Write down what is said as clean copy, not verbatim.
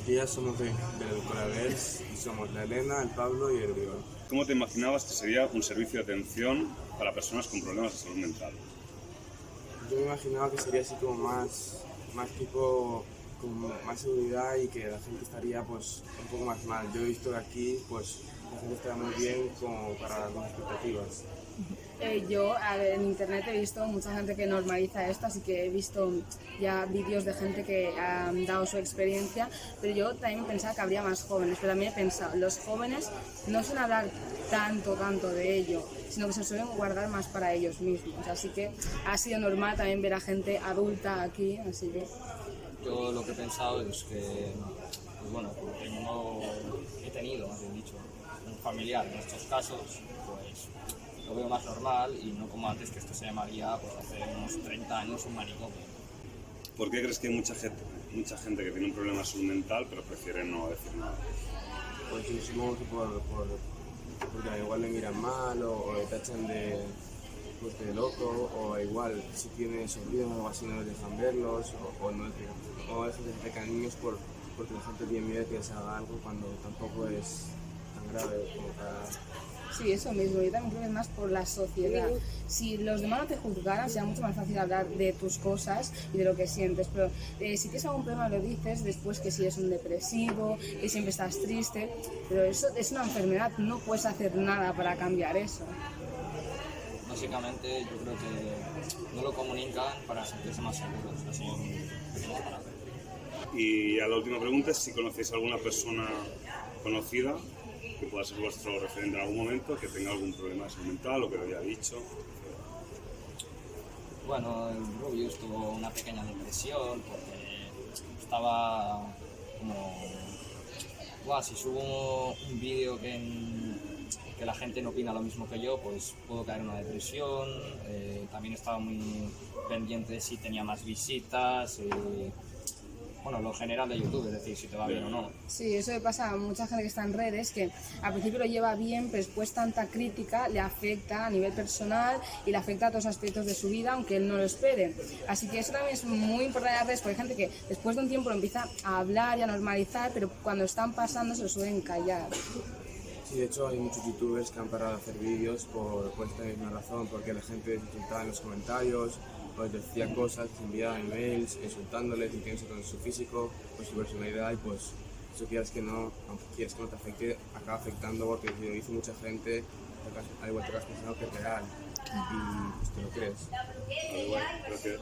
Ya somos de la Educadora Girls y somos la Elena, el Pablo y el Oriol. ¿Cómo te imaginabas que sería un servicio de atención para personas con problemas de salud mental? Yo me imaginaba que sería así como más tipo, con más seguridad y que la gente estaría pues un poco más mal. Yo he visto que aquí pues la gente está muy bien como para las expectativas. En internet he visto mucha gente que normaliza esto, así que he visto ya vídeos de gente que ha dado su experiencia, pero yo también pensaba que habría más jóvenes, pero también he pensado, los jóvenes no suelen hablar tanto de ello, sino que se suelen guardar más para ellos mismos, así que ha sido normal también ver a gente adulta aquí, así que... Yo lo que he pensado es que, pues bueno, porque no he tenido, más bien dicho, un familiar en estos casos, pues lo veo más normal y no como antes, que esto se llamaría pues hace unos 30 años un manicomio. ¿Por qué crees que hay mucha gente que tiene un problema de salud mental pero prefiere no decir nada? Pues yo supongo que porque igual le miran mal o le tachan de loco, o igual si tiene sobrinos o algo así no les dejan verlos, o dejan que se acerquen a niños porque la gente tiene miedo de que les haga algo cuando tampoco es tan grave como para... Sí, eso mismo, yo también creo que es más por la sociedad. Si los demás no te juzgaran, sería mucho más fácil hablar de tus cosas y de lo que sientes, pero si tienes algún problema lo dices después, que si eres un depresivo, que siempre estás triste, pero eso es una enfermedad, no puedes hacer nada para cambiar eso. Básicamente yo creo que no lo comunican para sentirse más seguros, así pequeños parámetros. Y a la última pregunta es si conocéis a alguna persona conocida que pueda ser vuestro referente en algún momento, que tenga algún problema de salud mental o que lo haya dicho. Bueno, el Rubius tuvo una pequeña depresión porque estaba como... Buah, si subo un vídeo que la gente no opina lo mismo que yo, pues puedo caer en una depresión. También estaba muy pendiente de si tenía más visitas. Bueno, lo general de YouTube, es decir, si te va bien o no. Sí, eso le pasa a mucha gente que está en redes, que al principio lo lleva bien, pero después tanta crítica le afecta a nivel personal y le afecta a todos los aspectos de su vida, aunque él no lo espere. Así que eso también es muy importante en las redes, porque hay gente que después de un tiempo lo empieza a hablar y a normalizar, pero cuando están pasando se lo suelen callar. Sí, de hecho hay muchos youtubers que han parado de hacer vídeos por esta misma razón, porque la gente les insultaba en los comentarios, o les decía cosas, les enviaba emails insultándoles, diciéndose con su físico, con su personalidad, y pues eso quieras que no, aunque quieras que no te afecte, acaba afectando porque si lo dice mucha gente, al igual te has pensado que es real y pues te lo crees. Al igual, gracias.